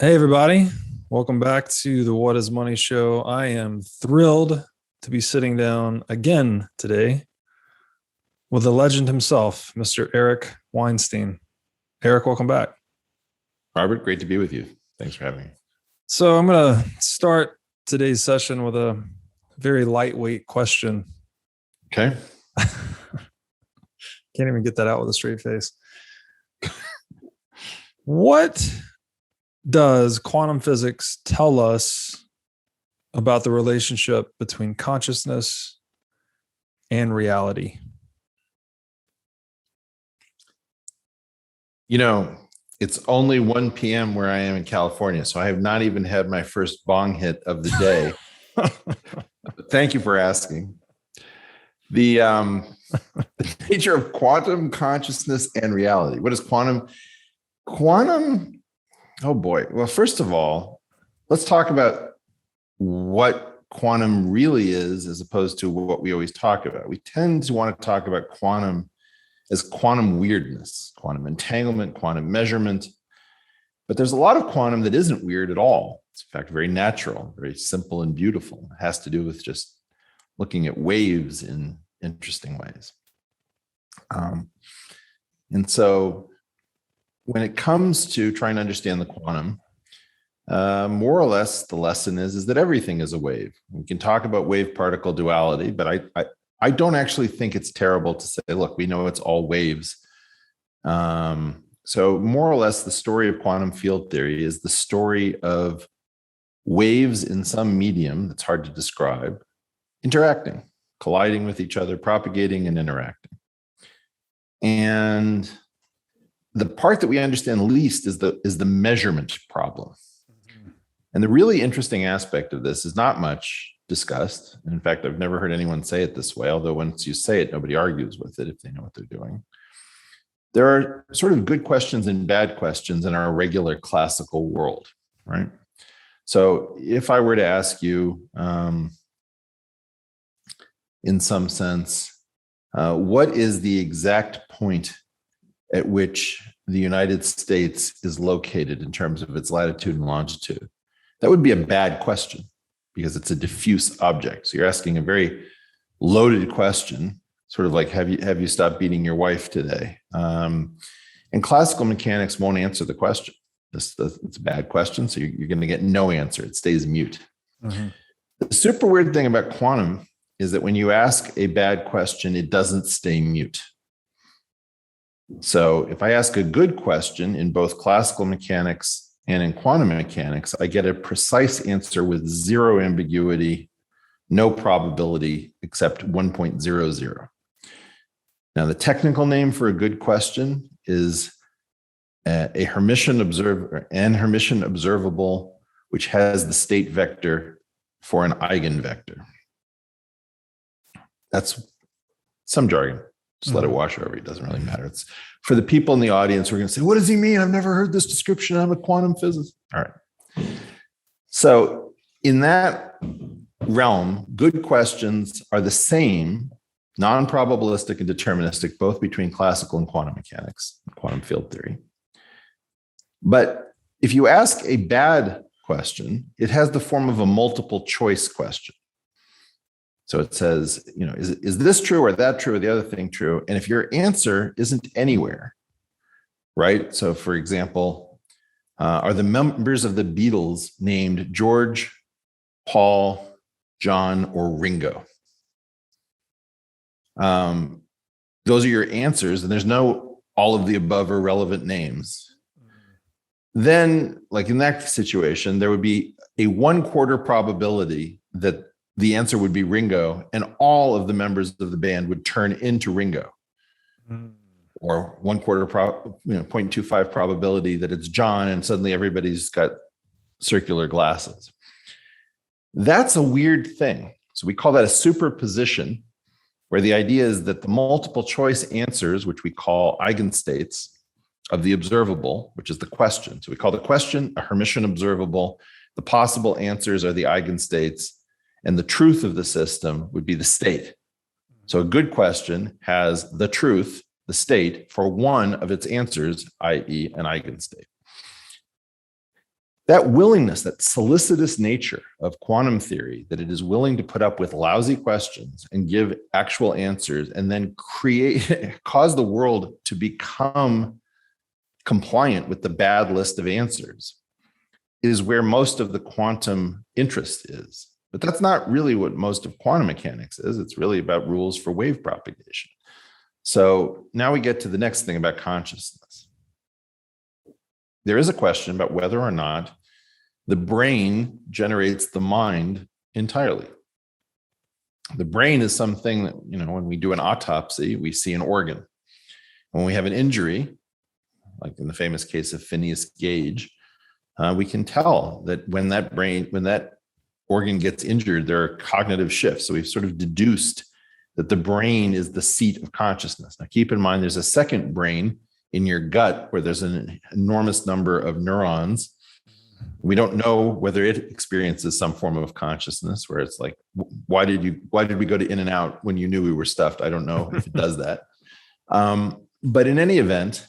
Hey, everybody. Welcome back to the What is Money show. I am thrilled to be sitting down again today with the legend himself, Mr. Eric Weinstein. Eric, welcome back. Robert, great to be with you. Thanks for having me. So I'm going to start today's session with a very lightweight question. Okay. Can't even get that out with a straight face. What does quantum physics tell us about the relationship between consciousness and reality? You know, it's only 1 p.m. where I am in California, so I have not even had my first bong hit of the day. Thank you for asking. The nature of quantum consciousness and reality. What is quantum? Oh boy. Well, first of all, let's talk about what quantum really is as opposed to what we always talk about. We tend to want to talk about quantum as quantum weirdness, quantum entanglement, quantum measurement. But there's a lot of quantum that isn't weird at all. It's in fact very natural, very simple and beautiful. It has to do with just looking at waves in interesting ways. And so when it comes to trying to understand the quantum, more or less the lesson is that everything is a wave. We can talk about wave-particle duality, but I don't actually think it's terrible to say, look, we know it's all waves. So more or less the story of quantum field theory is the story of waves in some medium that's hard to describe, interacting, colliding with each other, propagating and interacting. And the part that we understand least is the measurement problem. Mm-hmm. And the really interesting aspect of this is not much discussed. In fact, I've never heard anyone say it this way, although once you say it, nobody argues with it if they know what they're doing. There are sort of good questions and bad questions in our regular classical world, right? So if I were to ask you, in some sense, what is the exact point at which the United States is located in terms of its latitude and longitude? That would be a bad question because it's a diffuse object. So you're asking a very loaded question, sort of like, have you stopped beating your wife today? And classical mechanics won't answer the question. It's a bad question, so you're going to get no answer. It stays mute. Mm-hmm. The super weird thing about quantum is that when you ask a bad question, it doesn't stay mute. So if I ask a good question in both classical mechanics and in quantum mechanics, I get a precise answer with zero ambiguity, no probability except 1.00. Now, the technical name for a good question is a Hermitian observable, which has the state vector for an eigenvector. That's some jargon. Just let it wash over. It doesn't really matter. It's for the people in the audience. We're going to say, what does he mean? I've never heard this description. I'm a quantum physicist. All right. So in that realm, good questions are the same, non-probabilistic and deterministic, both between classical and quantum mechanics, quantum field theory. But if you ask a bad question, it has the form of a multiple choice question. So it says, is this true or that true or the other thing true? And if your answer isn't anywhere, right? So for example, are the members of the Beatles named George, Paul, John, or Ringo? Those are your answers, and there's no all of the above irrelevant names. Then, like in that situation, there would be a 1/4 probability that the answer would be Ringo, and all of the members of the band would turn into Ringo. Or 1/4 0.25 probability that it's John, and suddenly everybody's got circular glasses. That's a weird thing. So we call that a superposition, where the idea is that the multiple choice answers, which we call eigenstates of the observable, which is the question. So we call the question a Hermitian observable. The possible answers are the eigenstates, and the truth of the system would be the state. So a good question has the truth, the state, for one of its answers, i.e. an eigenstate. that willingness, that solicitous nature of quantum theory, that it is willing to put up with lousy questions and give actual answers and then cause the world to become compliant with the bad list of answers, is where most of the quantum interest is. But that's not really what most of quantum mechanics is. It's really about rules for wave propagation. So now we get to the next thing about consciousness. There is a question about whether or not the brain generates the mind entirely. The brain is something that, when we do an autopsy, we see an organ. When we have an injury, like in the famous case of Phineas Gage, we can tell that when that organ gets injured, there are cognitive shifts. So we've sort of deduced that the brain is the seat of consciousness. Now, keep in mind, there's a second brain in your gut where there's an enormous number of neurons. We don't know whether it experiences some form of consciousness where it's like, why did we go to In-N-Out when you knew we were stuffed? I don't know if it does that. But in any event,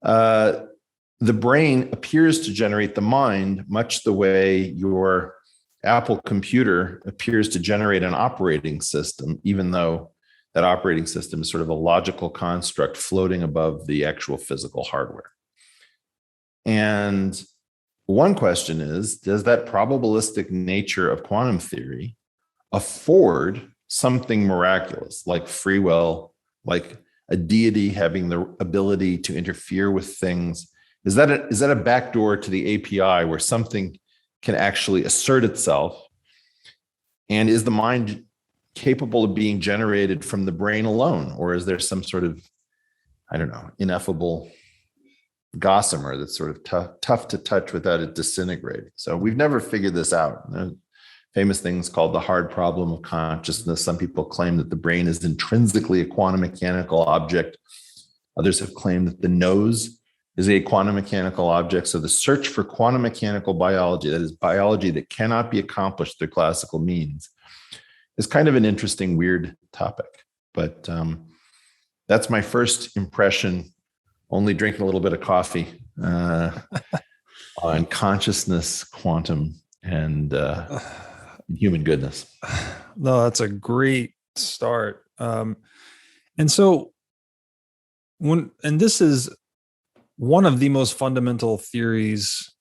the brain appears to generate the mind much the way your Apple computer appears to generate an operating system, even though that operating system is sort of a logical construct floating above the actual physical hardware. And one question is, does that probabilistic nature of quantum theory afford something miraculous, like free will, like a deity having the ability to interfere with things? Is that a backdoor to the API where something can actually assert itself? And is the mind capable of being generated from the brain alone? Or is there some sort of, ineffable gossamer that's sort of tough to touch without it disintegrating? So we've never figured this out. There's famous things called the hard problem of consciousness. Some people claim that the brain is intrinsically a quantum mechanical object. Others have claimed that the nose is a quantum mechanical object. So the search for quantum mechanical biology, that is biology that cannot be accomplished through classical means, is kind of an interesting, weird topic. But that's my first impression, only drinking a little bit of coffee, on consciousness, quantum, and human goodness. No, that's a great start. And so this is one of the most fundamental theories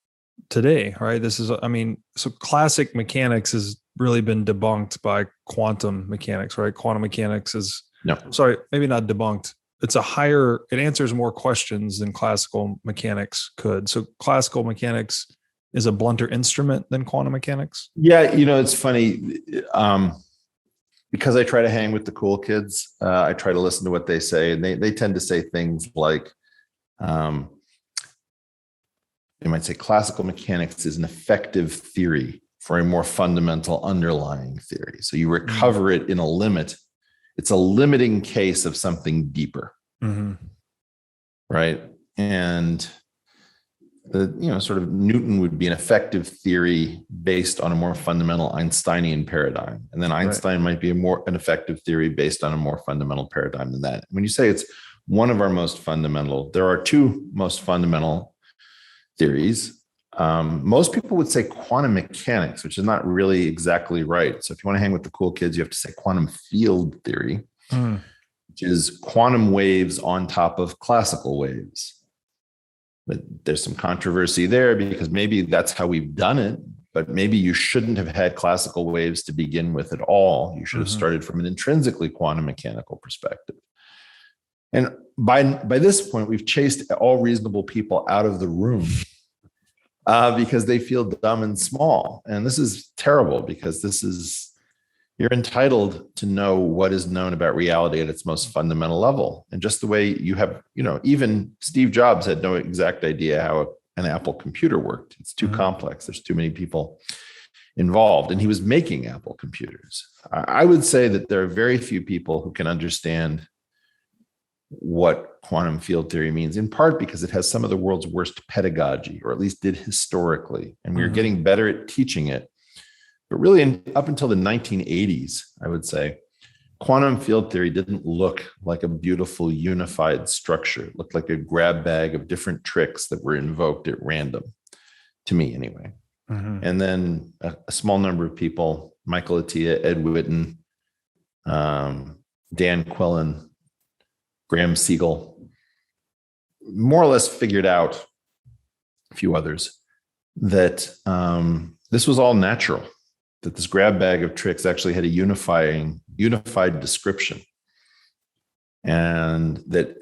today, right? So classic mechanics has really been debunked by quantum mechanics, right? Quantum mechanics is, maybe not debunked. It answers more questions than classical mechanics could. So classical mechanics is a blunter instrument than quantum mechanics. Yeah. It's funny, because I try to hang with the cool kids. I try to listen to what they say, and they tend to say things like, you might say classical mechanics is an effective theory for a more fundamental underlying theory. So you recover it in a limit. It's a limiting case of something deeper. Mm-hmm. Right. And sort of Newton would be an effective theory based on a more fundamental Einsteinian paradigm. And then Einstein might be an effective theory based on a more fundamental paradigm than that. When you say it's one of our most fundamental, there are two most fundamental theories. Most people would say quantum mechanics, which is not really exactly right. So if you want to hang with the cool kids, you have to say quantum field theory, which is quantum waves on top of classical waves. But there's some controversy there because maybe that's how we've done it, but maybe you shouldn't have had classical waves to begin with at all. You should have started from an intrinsically quantum mechanical perspective. And by this point, we've chased all reasonable people out of the room because they feel dumb and small. And this is terrible because you're entitled to know what is known about reality at its most fundamental level. And just the way you have, even Steve Jobs had no exact idea how an Apple computer worked. It's too complex. There's too many people involved. And he was making Apple computers. I would say that there are very few people who can understand what quantum field theory means, in part because it has some of the world's worst pedagogy, or at least did historically. And we're getting better at teaching it. But really, up until the 1980s, I would say, quantum field theory didn't look like a beautiful unified structure. It looked like a grab bag of different tricks that were invoked at random. to me anyway. Mm-hmm. And then a small number of people, Michael Atiyah, Ed Witten, Dan Quillen, Graham Siegel, more or less figured out, a few others, that this was all natural, that this grab bag of tricks actually had a unified description. And that,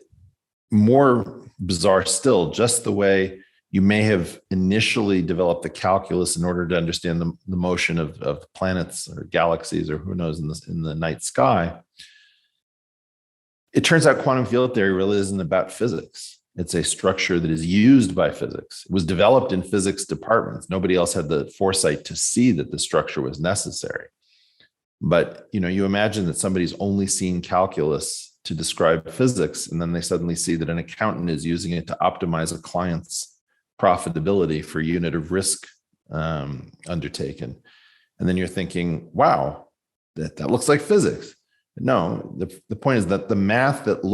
more bizarre still, just the way you may have initially developed the calculus in order to understand the motion of planets or galaxies or who knows in the night sky, it turns out quantum field theory really isn't about physics. It's a structure that is used by physics. It was developed in physics departments. Nobody else had the foresight to see that the structure was necessary. But you imagine that somebody's only seen calculus to describe physics, and then they suddenly see that an accountant is using it to optimize a client's profitability for unit of risk undertaken. And then you're thinking, wow, that looks like physics. No, the point is that the math that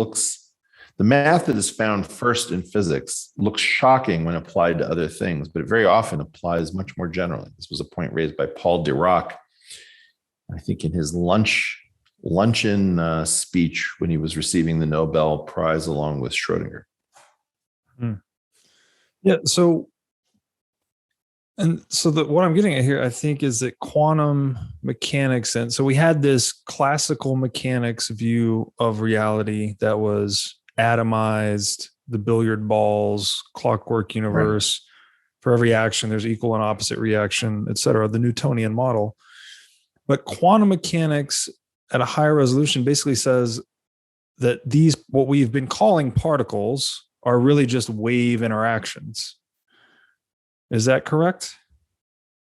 is found first in physics looks shocking when applied to other things, but it very often applies much more generally. This was a point raised by Paul Dirac, I think, in his luncheon speech when he was receiving the Nobel Prize along with Schrodinger. Yeah. So what I'm getting at here, I think, is that quantum mechanics, and so we had this classical mechanics view of reality that was atomized, the billiard balls, clockwork universe. Right. For every action, there's equal and opposite reaction, et cetera, the Newtonian model. But quantum mechanics at a higher resolution basically says that these, what we've been calling particles, are really just wave interactions. Is that correct?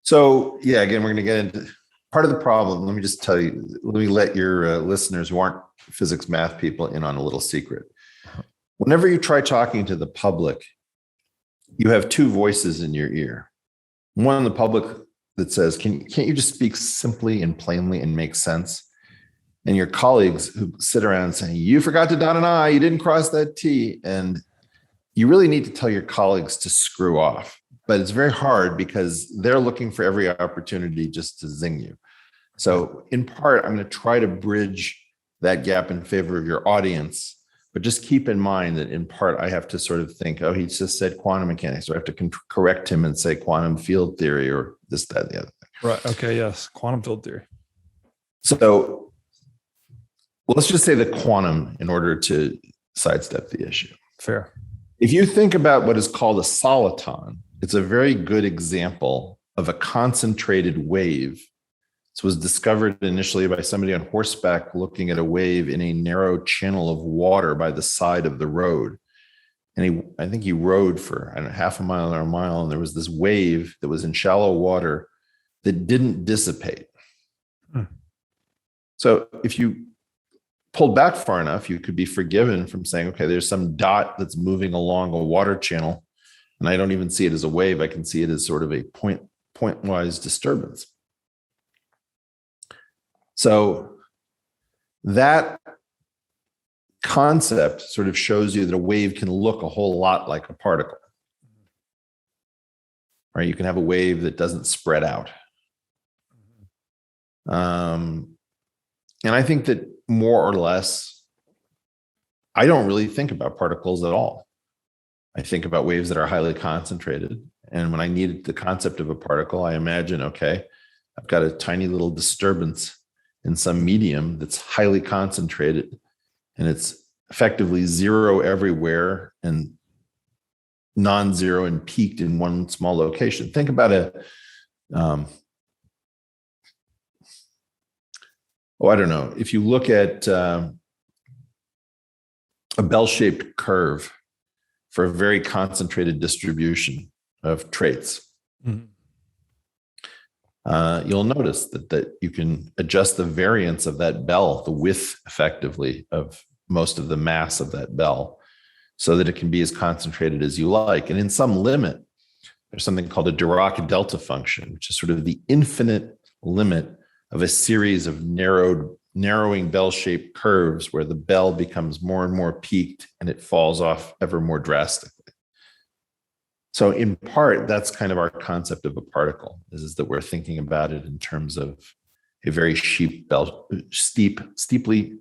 So, yeah, again, we're going to get into part of the problem. Let me just tell you, let me let your listeners who aren't physics math people in on a little secret. Whenever you try talking to the public, you have two voices in your ear. One in the public that says, can't you just speak simply and plainly and make sense? And your colleagues who sit around saying, you forgot to dot an I, you didn't cross that T. And you really need to tell your colleagues to screw off. But it's very hard because they're looking for every opportunity just to zing you. So in part, I'm going to try to bridge that gap in favor of your audience. But just keep in mind that in part, I have to sort of think, oh, he just said quantum mechanics. So I have to correct him and say quantum field theory or this, that, and the other thing. Right. Okay. Yes. Quantum field theory. So let's just say the quantum in order to sidestep the issue. Fair. If you think about what is called a soliton, it's a very good example of a concentrated wave. This was discovered initially by somebody on horseback looking at a wave in a narrow channel of water by the side of the road. And I think he rode for half a mile or a mile, and there was this wave that was in shallow water that didn't dissipate. So if you pulled back far enough, you could be forgiven from saying, okay, there's some dot that's moving along a water channel, and I don't even see it as a wave. I can see it as sort of a point-wise disturbance. So that concept sort of shows you that a wave can look a whole lot like a particle. Right? You can have a wave that doesn't spread out. And I think that more or less, I don't really think about particles at all. I think about waves that are highly concentrated. And when I need the concept of a particle, I imagine, okay, I've got a tiny little disturbance in some medium that's highly concentrated, and it's effectively zero everywhere and non-zero and peaked in one small location. Think about I don't know. If you look at a bell-shaped curve for a very concentrated distribution of traits, you'll notice that you can adjust the variance of that bell, the width effectively of most of the mass of that bell, so that it can be as concentrated as you like. And in some limit, there's something called a Dirac delta function, which is sort of the infinite limit of a series of narrowing bell-shaped curves where the bell becomes more and more peaked and it falls off ever more drastically. So in part, that's kind of our concept of a particle, is that we're thinking about it in terms of a very steeply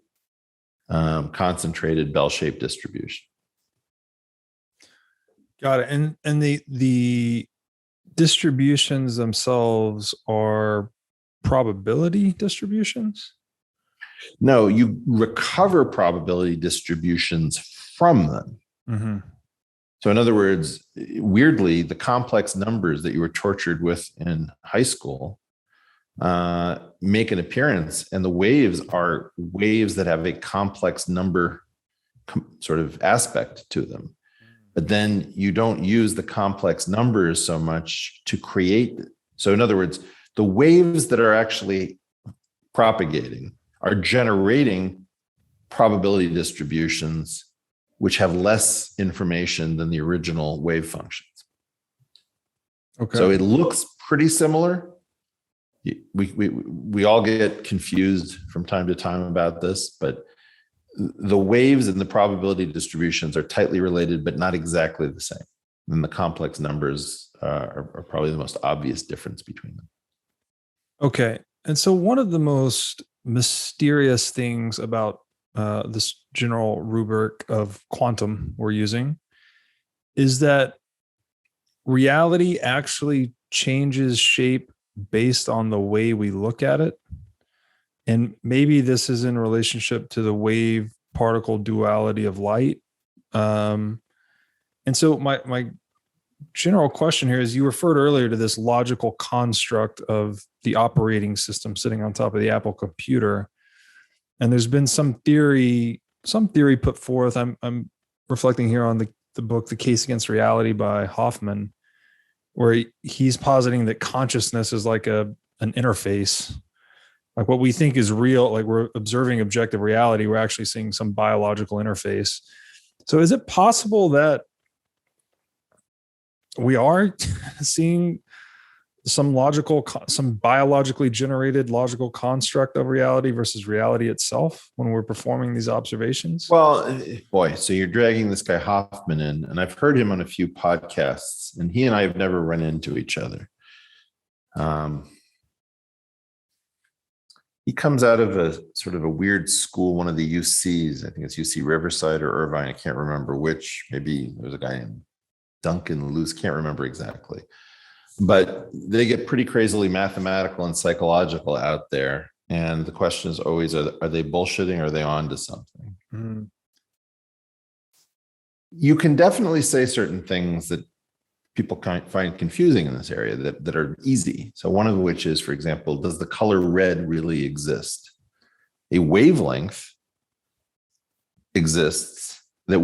concentrated bell-shaped distribution. Got it. And the distributions themselves are probability distributions? No, you recover probability distributions from them. Mm-hmm. So in other words, weirdly, the complex numbers that you were tortured with in high school make an appearance, and the waves are waves that have a complex number sort of aspect to them. But then you don't use the complex numbers so much to create. So in other words, the waves that are actually propagating are generating probability distributions which have less information than the original wave functions. Okay. So it looks pretty similar. We all get confused from time to time about this, but the waves and the probability distributions are tightly related, but not exactly the same. And the complex numbers are probably the most obvious difference between them. Okay. And so one of the most mysterious things about this general rubric of quantum we're using is that reality actually changes shape based on the way we look at it. And maybe this is in relationship to the wave particle duality of light. And so my general question here is, you referred earlier to this logical construct of the operating system sitting on top of the Apple computer. And there's been some theory put forth. I'm reflecting here on the book, The Case Against Reality by Hoffman, where he's positing that consciousness is like an interface. Like what we think is real, like we're observing objective reality, we're actually seeing some biological interface. So is it possible that we are seeing some biologically generated logical construct of reality versus reality itself when we're performing these observations? Well, boy, so you're dragging this guy Hoffman in, and I've heard him on a few podcasts, and he and I have never run into each other. He comes out of a sort of a weird school, one of the UCs. I think it's UC Riverside or Irvine. I can't remember which. Maybe there's a guy named Duncan Luce. Can't remember exactly. But they get pretty crazily mathematical and psychological out there. And the question is always, are they bullshitting or are they on to something? Mm-hmm. You can definitely say certain things that people find confusing in this area that are easy. So one of which is, for example, does the color red really exist? A wavelength exists that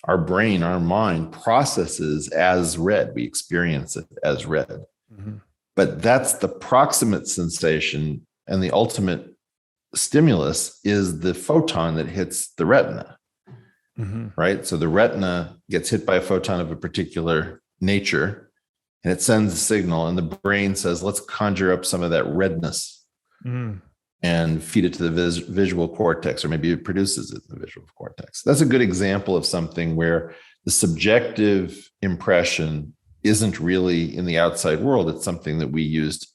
our brain, our mind processes as red. We experience it as red. Mm-hmm. But that's the proximate sensation, and the ultimate stimulus is the photon that hits the retina. Mm-hmm. Right? So the retina gets hit by a photon of a particular nature, and it sends a signal, and the brain says, let's conjure up some of that redness and feed it to the visual cortex, or maybe it produces it in the visual cortex. That's a good example of something where the subjective impression isn't really in the outside world. It's something that we used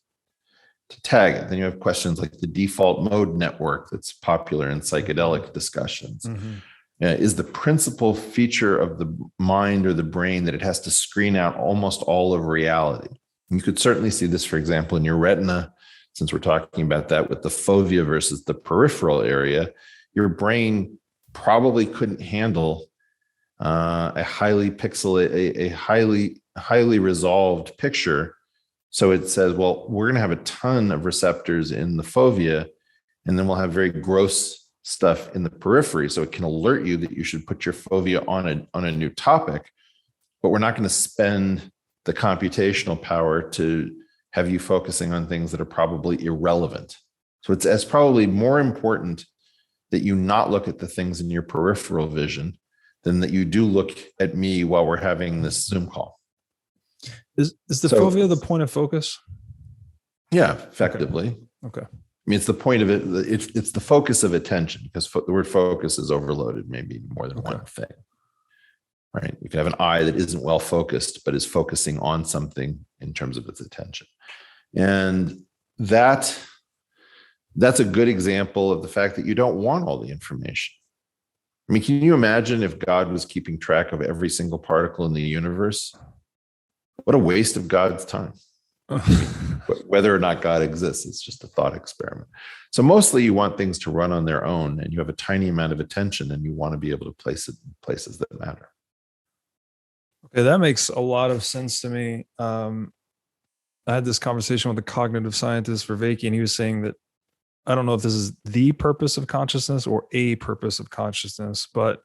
to tag it. Then you have questions like the default mode network that's popular in psychedelic discussions. Mm-hmm. Is the principal feature of the mind or the brain that it has to screen out almost all of reality. You could certainly see this, for example, in your retina, since we're talking about that with the fovea versus the peripheral area. Your brain probably couldn't handle a highly resolved picture. So it says, well, we're going to have a ton of receptors in the fovea, and then we'll have very gross stuff in the periphery, so it can alert you that you should put your fovea on a new topic, but we're not going to spend the computational power to have you focusing on things that are probably irrelevant. So it's probably more important that you not look at the things in your peripheral vision than that you do look at me while we're having this Zoom call. Is the fovea the point of focus? Yeah, effectively. Okay. I mean, it's the point of it. It's the focus of attention, because the word focus is overloaded, maybe more than one thing. right? You can have an eye that isn't well focused, but is focusing on something in terms of its attention. And that's a good example of the fact that you don't want all the information. I mean, can you imagine if God was keeping track of every single particle in the universe? What a waste of God's time. Whether or not God exists, it's just a thought experiment. So mostly you want things to run on their own, and you have a tiny amount of attention, and you want to be able to place it in places that matter. Okay, that makes a lot of sense to me. I had this conversation with a cognitive scientist, Vervaeke, and he was saying that I don't know if this is the purpose of consciousness or a purpose of consciousness, but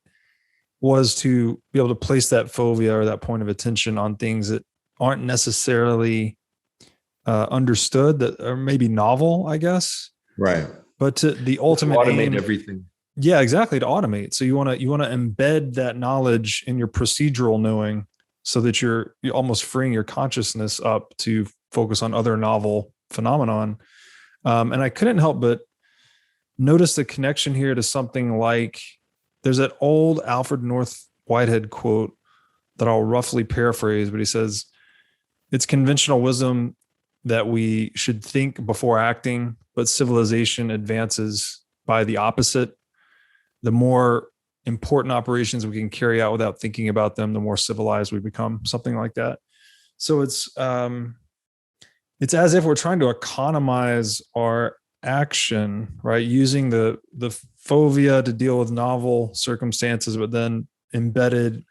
was to be able to place that fovea or that point of attention on things that aren't necessarily understood, that are maybe novel, I guess. Right. But to the ultimate automate aim, everything. Yeah, exactly. To automate. So you want to embed that knowledge in your procedural knowing, so that you're almost freeing your consciousness up to focus on other novel phenomenon. And I couldn't help but notice the connection here to something like, there's that old Alfred North Whitehead quote that I'll roughly paraphrase, but he says, "It's conventional wisdom that we should think before acting, but civilization advances by the opposite. The more important operations we can carry out without thinking about them, the more civilized we become," something like that. So it's as if we're trying to economize our action, right? Using the fovea to deal with novel circumstances, but then embedded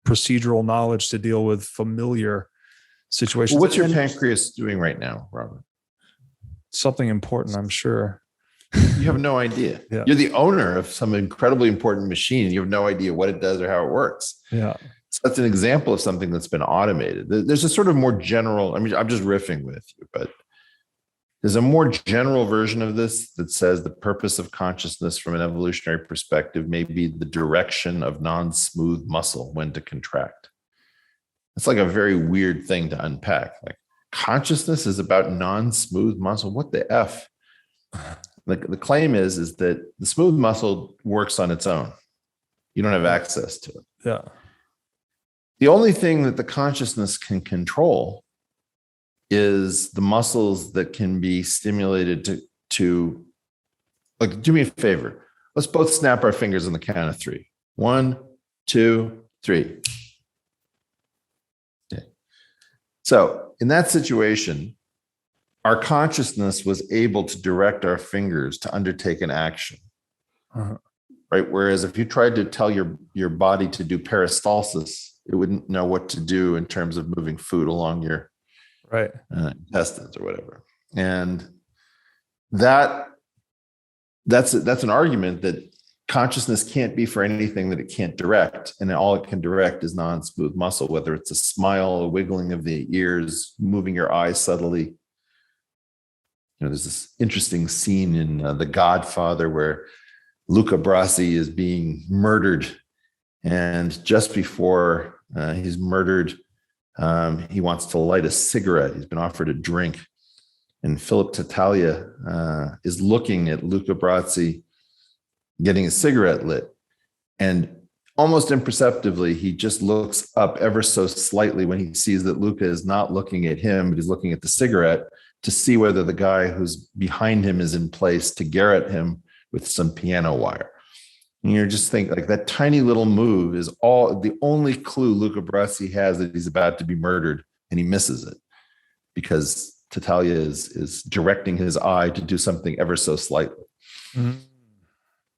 procedural knowledge to deal with familiar situations. Well, what's your pancreas doing right now, Robert? Something important, I'm sure. You have no idea. Yeah. You're the owner of some incredibly important machine. You have no idea what it does or how it works. Yeah. So that's an example of something that's been automated. There's a sort of more general, I mean, I'm just riffing with you, but there's a more general version of this that says the purpose of consciousness from an evolutionary perspective may be the direction of non-smooth muscle when to contract. It's like a very weird thing to unpack. Like, consciousness is about non-smooth muscle. What the F? Like, the claim is that the smooth muscle works on its own. You don't have access to it. Yeah. The only thing that the consciousness can control is the muscles that can be stimulated to like, do me a favor. Let's both snap our fingers on the count of 3. 1, 2, 3. Okay. So in that situation, our consciousness was able to direct our fingers to undertake an action. Uh-huh. Right? Whereas if you tried to tell your body to do peristalsis, it wouldn't know what to do in terms of moving food along your intestines or whatever. And that's an argument that consciousness can't be for anything that it can't direct. And all it can direct is non-smooth muscle, whether it's a smile, a wiggling of the ears, moving your eyes subtly. You know, there's this interesting scene in The Godfather where Luca Brasi is being murdered. And just before he's murdered, he wants to light a cigarette. He's been offered a drink. And Philip Tattaglia is looking at Luca Brasi getting a cigarette lit. And almost imperceptibly, he just looks up ever so slightly when he sees that Luca is not looking at him, but he's looking at the cigarette to see whether the guy who's behind him is in place to garrote him with some piano wire. And you're just thinking, like, that tiny little move is the only clue Luca Brasi has that he's about to be murdered, and he misses it because Tattaglia is directing his eye to do something ever so slightly. Mm-hmm.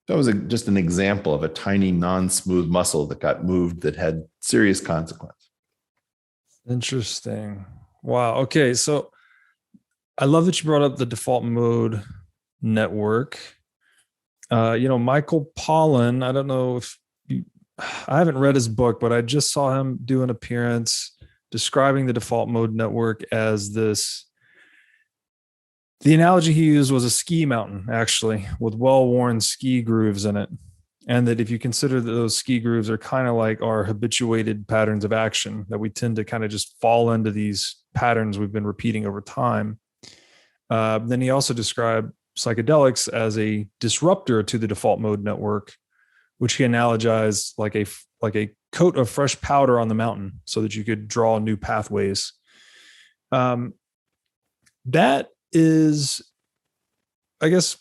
That was just an example of a tiny non-smooth muscle that got moved that had serious consequence. Interesting. Wow. Okay. So I love that you brought up the default mode network. Michael Pollan, I don't know if I haven't read his book, but I just saw him do an appearance describing the default mode network as this. The analogy he used was a ski mountain, actually, with well-worn ski grooves in it. And that if you consider that those ski grooves are kind of like our habituated patterns of action, that we tend to kind of just fall into these patterns we've been repeating over time. Then he also described psychedelics as a disruptor to the default mode network, which he analogized like a coat of fresh powder on the mountain so that you could draw new pathways. That is, I guess,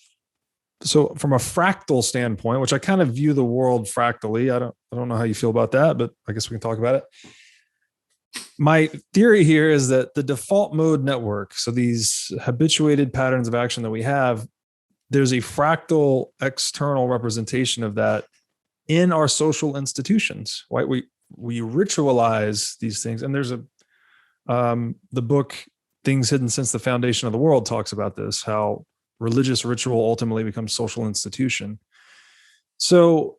so from a fractal standpoint, which I kind of view the world fractally. I don't know how you feel about that, but I guess we can talk about it. My theory here is that the default mode network, so these habituated patterns of action that we have, there's a fractal external representation of that in our social institutions, right? We ritualize these things. And there's the book Things Hidden Since the Foundation of the World talks about this, how religious ritual ultimately becomes social institution. So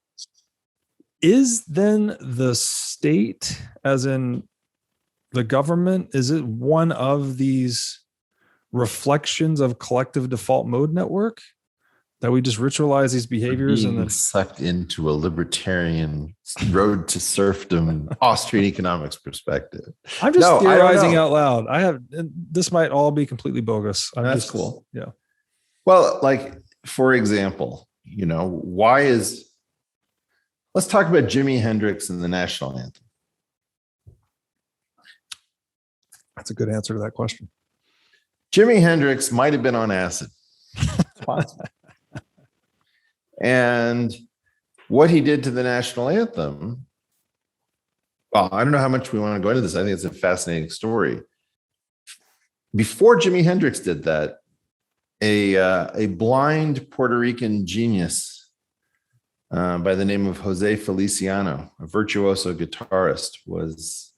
is then the state, as in the government, is it one of these reflections of collective default mode network that we just ritualize these behaviors and then sucked into a libertarian road to serfdom Austrian economics perspective? I'm just theorizing out loud. This might all be completely bogus. That's cool. Yeah. Well, like, for example, let's talk about Jimi Hendrix and the national anthem. That's a good answer to that question. Jimi Hendrix might have been on acid. And what he did to the national anthem, well, I don't know how much we want to go into this. I think it's a fascinating story. Before Jimi Hendrix did that, a blind Puerto Rican genius by the name of Jose Feliciano, a virtuoso guitarist, was,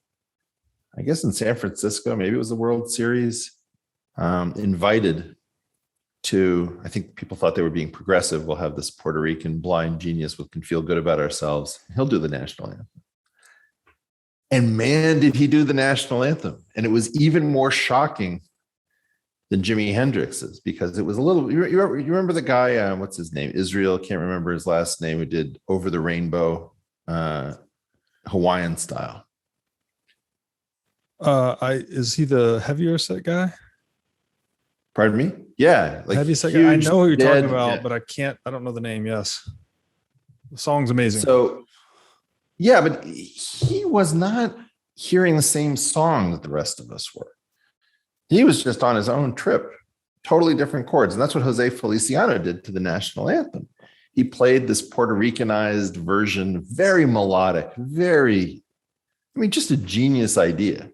I guess, in San Francisco, maybe it was the World Series, invited to, I think people thought they were being progressive. We'll have this Puerto Rican blind genius, we can feel good about ourselves. He'll do the national anthem. And man, did he do the national anthem. And it was even more shocking than Jimi Hendrix's, because it was a little, you remember the guy, what's his name? Israel, can't remember his last name, who did Over the Rainbow, Hawaiian style. Is he the heavier set guy? Pardon me? Yeah. Like heavy set guy. I know who you're talking about, but I don't know the name. Yes. The song's amazing. So, yeah, but he was not hearing the same song that the rest of us were. He was just on his own trip, totally different chords. And that's what Jose Feliciano did to the national anthem. He played this Puerto Ricanized version, very melodic, just a genius idea.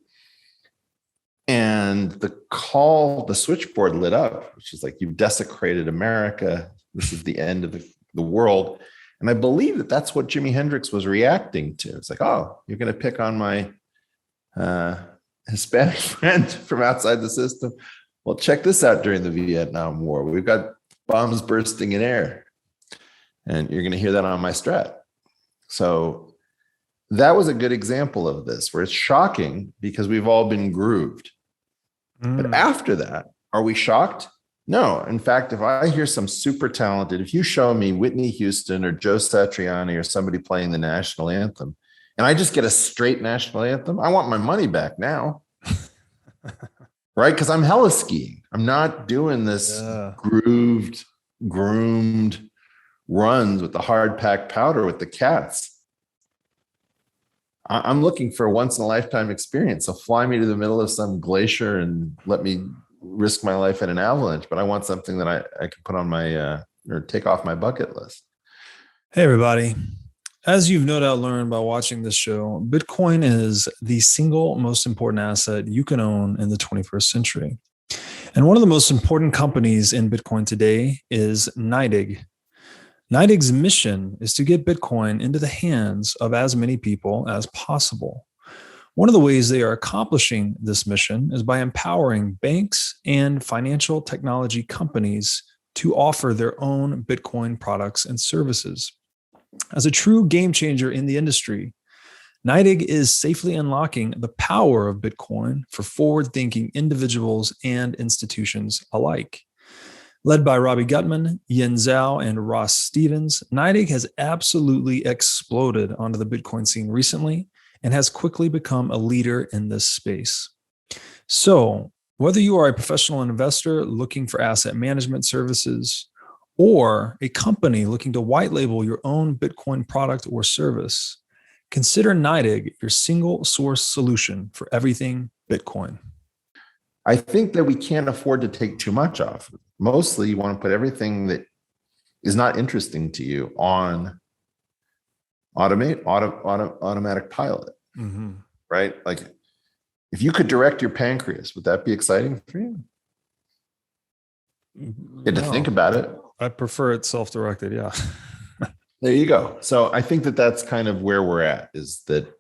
And the switchboard lit up, which is like, you've desecrated America. This is the end of the world. And I believe that that's what Jimi Hendrix was reacting to. It's like, oh, you're going to pick on my Hispanic friend from outside the system. Well, check this out during the Vietnam War. We've got bombs bursting in air. And you're going to hear that on my Strat. So that was a good example of this, where it's shocking because we've all been grooved. But after that, are we shocked? No. In fact, if I hear some super talented, if you show me Whitney Houston or Joe Satriani or somebody playing the national anthem, and I just get a straight national anthem, I want my money back now. Right? Because I'm hella skiing. I'm not doing this groomed runs with the hard packed powder with the cats. I'm looking for a once in a lifetime experience. So fly me to the middle of some glacier and let me risk my life in an avalanche. But I want something that I can put on my or take off my bucket list. Hey, everybody. As you've no doubt learned by watching this show, Bitcoin is the single most important asset you can own in the 21st century. And one of the most important companies in Bitcoin today is NYDIG. NYDIG's mission is to get Bitcoin into the hands of as many people as possible. One of the ways they are accomplishing this mission is by empowering banks and financial technology companies to offer their own Bitcoin products and services. As a true game changer in the industry, NYDIG is safely unlocking the power of Bitcoin for forward-thinking individuals and institutions alike. Led by Robbie Gutman, Yin Zhao, and Ross Stevens, NYDIG has absolutely exploded onto the Bitcoin scene recently and has quickly become a leader in this space. So, whether you are a professional investor looking for asset management services or a company looking to white label your own Bitcoin product or service, Consider NYDIG your single source solution for everything Bitcoin. I think that we can't afford to take too much off. Mostly you want to put everything that is not interesting to you on automatic pilot, right? Like if you could direct your pancreas, would that be exciting for you? Get to think about it. I prefer it self-directed. Yeah. There you go. So I think that that's kind of where we're at, is that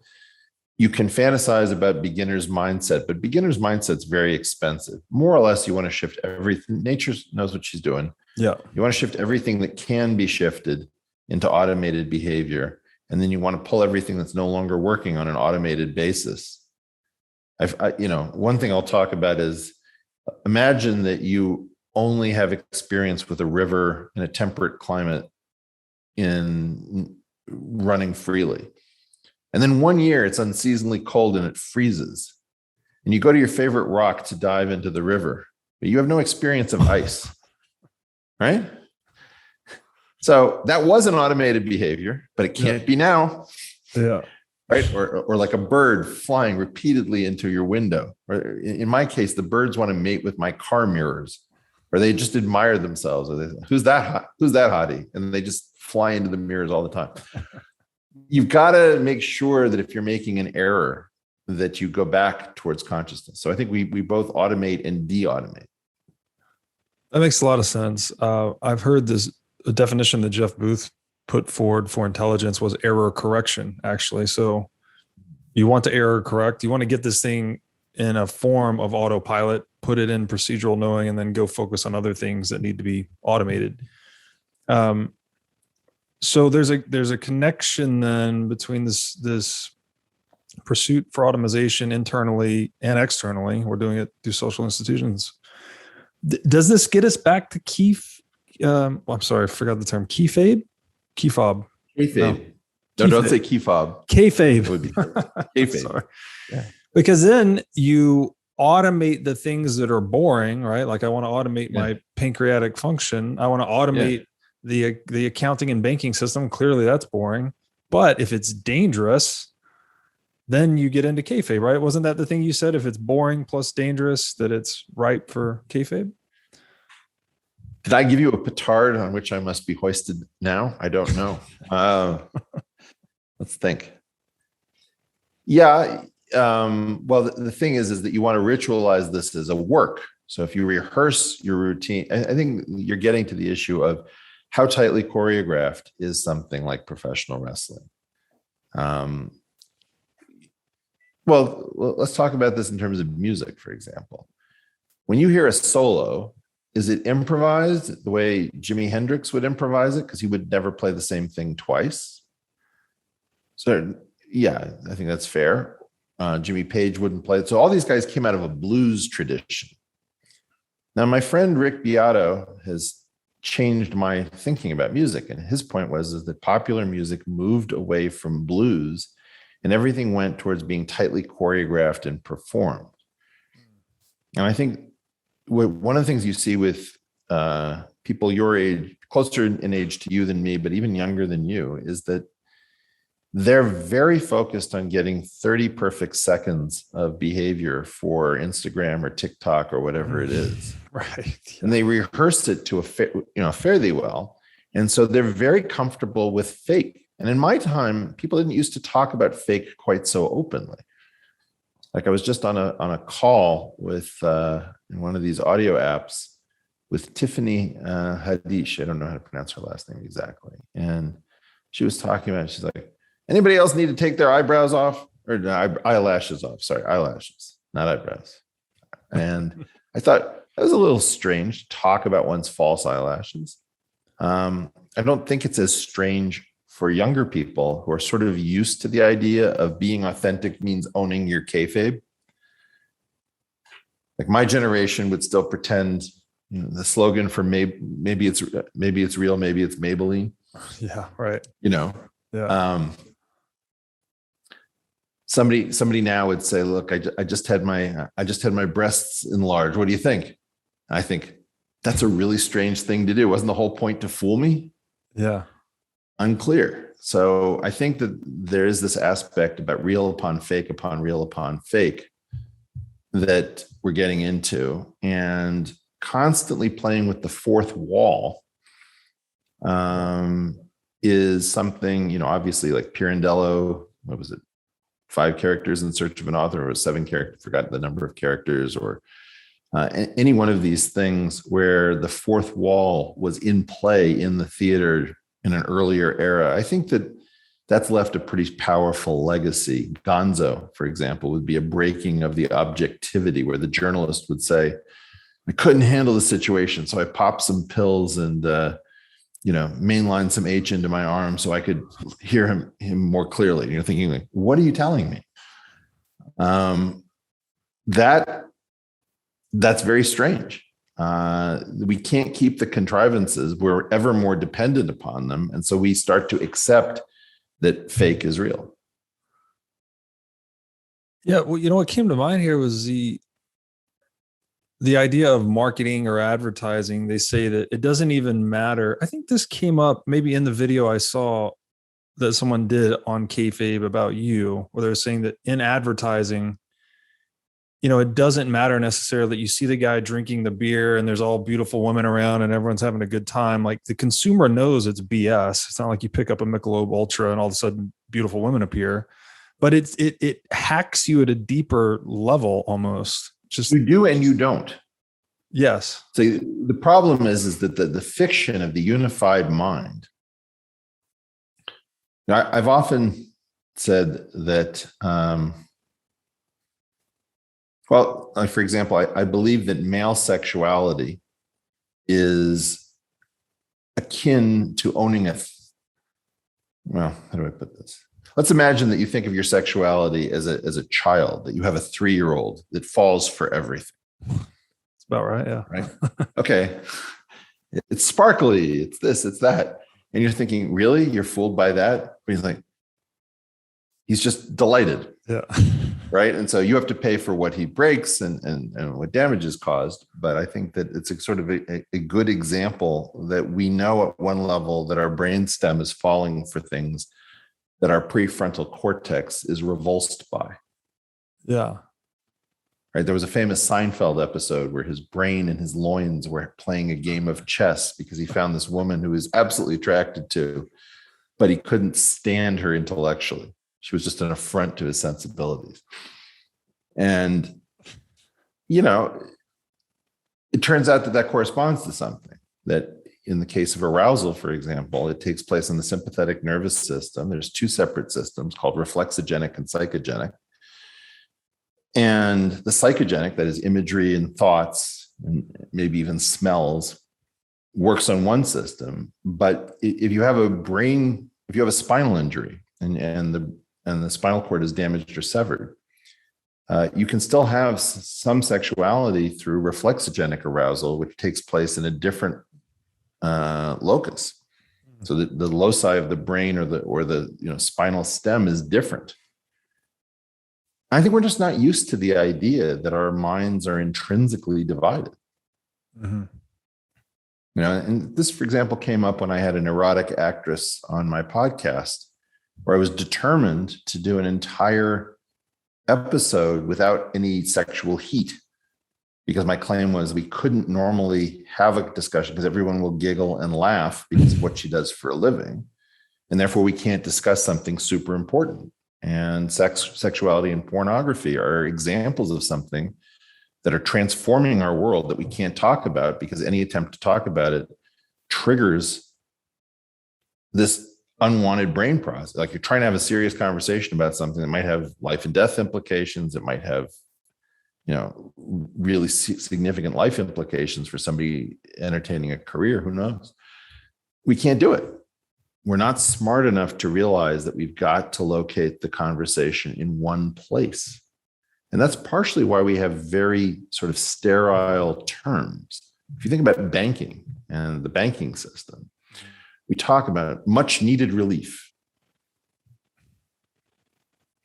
you can fantasize about beginner's mindset, but beginner's mindset's very expensive. More or less, you want to shift everything. Nature knows what she's doing. Yeah. You want to shift everything that can be shifted into automated behavior. And then you want to pull everything that's no longer working on an automated basis. One thing I'll talk about is, imagine that you only have experience with a river in a temperate climate in running freely. And then one year it's unseasonably cold and it freezes. And you go to your favorite rock to dive into the river, but you have no experience of ice, right? So that was an automated behavior, but it can't be now. Yeah. Right. Or like a bird flying repeatedly into your window. Or in my case, the birds want to mate with my car mirrors, or they just admire themselves. Or they, who's that hottie? And they just fly into the mirrors all the time. You've got to make sure that if you're making an error, that you go back towards consciousness. So I think we both automate and de-automate. That makes a lot of sense. I've heard a definition that Jeff Booth put forward for intelligence was error correction, actually. So you want to error correct. You want to get this thing in a form of autopilot, put it in procedural knowing, and then go focus on other things that need to be automated. So there's a connection then between this pursuit for automation internally and externally. We're doing it through social institutions. Does this get us back to I'm sorry, I forgot the term. Kayfabe? Kayfabe. Kayfabe. No, don't say kayfabe. Kayfabe. It would be kayfabe. Sorry. Yeah. Because then you automate the things that are boring, right? Like I want to automate my pancreatic function. I want to automate the accounting and banking system. Clearly that's boring. But if it's dangerous, then you get into kayfabe, right? Wasn't that the thing you said? If it's boring plus dangerous, that it's ripe for kayfabe? Did I give you a petard on which I must be hoisted now? I don't know. Let's think. Yeah. Well, the thing is that you want to ritualize this as a work. So if you rehearse your routine, I think you're getting to the issue of how tightly choreographed is something like professional wrestling. Well, let's talk about this in terms of music, for example. When you hear a solo, is it improvised the way Jimi Hendrix would improvise it? Because he would never play the same thing twice. So yeah, I think that's fair. Jimmy Page wouldn't play it. So all these guys came out of a blues tradition. Now, my friend Rick Beato has changed my thinking about music. And his point was that popular music moved away from blues and everything went towards being tightly choreographed and performed. And I think one of the things you see with people your age, closer in age to you than me, but even younger than you, is that they're very focused on getting 30 perfect seconds of behavior for Instagram or TikTok or whatever it is. Right. Yeah. And they rehearsed it to fairly well. And so they're very comfortable with fake. And in my time, people didn't used to talk about fake quite so openly. Like I was just on a call with in one of these audio apps with Tiffany Haddish. I don't know how to pronounce her last name exactly. And she was talking about, she's like, anybody else need to take their eyebrows off or eyelashes off? Sorry, eyelashes, not eyebrows. And I thought that was a little strange to talk about one's false eyelashes. I don't think it's as strange for younger people who are sort of used to the idea of being authentic means owning your kayfabe. Like my generation would still pretend, the slogan for maybe it's real, maybe it's Maybelline. Yeah, right. Yeah. Somebody now would say, look, I just had my breasts enlarged. What do you think? I think that's a really strange thing to do. Wasn't the whole point to fool me? Yeah. Unclear. So I think that there is this aspect about real upon fake that we're getting into, and constantly playing with the fourth wall is something, obviously like Pirandello, what was it? 5 characters in search of an author, or 7 characters, forgot the number of characters, or any one of these things where the fourth wall was in play in the theater in an earlier era. I think that that's left a pretty powerful legacy. Gonzo, for example, would be a breaking of the objectivity, where the journalist would say, I couldn't handle the situation, so I popped some pills and mainline some H into my arm so I could hear him more clearly. And you're thinking, like, what are you telling me? That's very strange. We can't keep the contrivances. We're ever more dependent upon them. And so we start to accept that fake is real. Yeah. Well, what came to mind here was the idea of marketing or advertising. They say that it doesn't even matter. I think this came up maybe in the video I saw that someone did on Kayfabe about you, where they're saying that in advertising, it doesn't matter necessarily that you see the guy drinking the beer and there's all beautiful women around and everyone's having a good time. Like, the consumer knows it's BS. It's not like you pick up a Michelob Ultra and all of a sudden beautiful women appear, but it hacks you at a deeper level almost. Just you do and you don't. Yes. So the problem is that the fiction of the unified mind. I've often said that, for example, I believe that male sexuality is akin to owning how do I put this? Let's imagine that you think of your sexuality as a child, that you have a 3-year-old that falls for everything. That's about right. Yeah. Right. Okay. It's sparkly. It's this, it's that. And you're thinking, really? You're fooled by that? But he's just delighted. Yeah. Right. And so you have to pay for what he breaks and what damage is caused. But I think that it's a sort of a good example that we know at one level that our brainstem is falling for things that our prefrontal cortex is revulsed by. Yeah. Right. There was a famous Seinfeld episode where his brain and his loins were playing a game of chess because he found this woman who he was absolutely attracted to, but he couldn't stand her intellectually. She was just an affront to his sensibilities. And, it turns out that corresponds to something. That in the case of arousal, for example, it takes place in the sympathetic nervous system. There's 2 separate systems called reflexogenic and psychogenic. And the psychogenic, that is imagery and thoughts and maybe even smells, works on one system. But if you have a spinal injury and the spinal cord is damaged or severed, you can still have some sexuality through reflexogenic arousal, which takes place in a different locus. So the loci of the brain or the spinal stem is different. I think we're just not used to the idea that our minds are intrinsically divided. Mm-hmm. And this, for example, came up when I had an erotic actress on my podcast, where I was determined to do an entire episode without any sexual heat, because my claim was we couldn't normally have a discussion because everyone will giggle and laugh because of what she does for a living. And therefore we can't discuss something super important. And sexuality and pornography are examples of something that are transforming our world that we can't talk about, because any attempt to talk about it triggers this unwanted brain process. Like, you're trying to have a serious conversation about something that might have life and death implications. It might have, really significant life implications for somebody entertaining a career. Who knows? We can't do it. We're not smart enough to realize that we've got to locate the conversation in one place. And that's partially why we have very sort of sterile terms. If you think about banking and the banking system, we talk about much needed relief,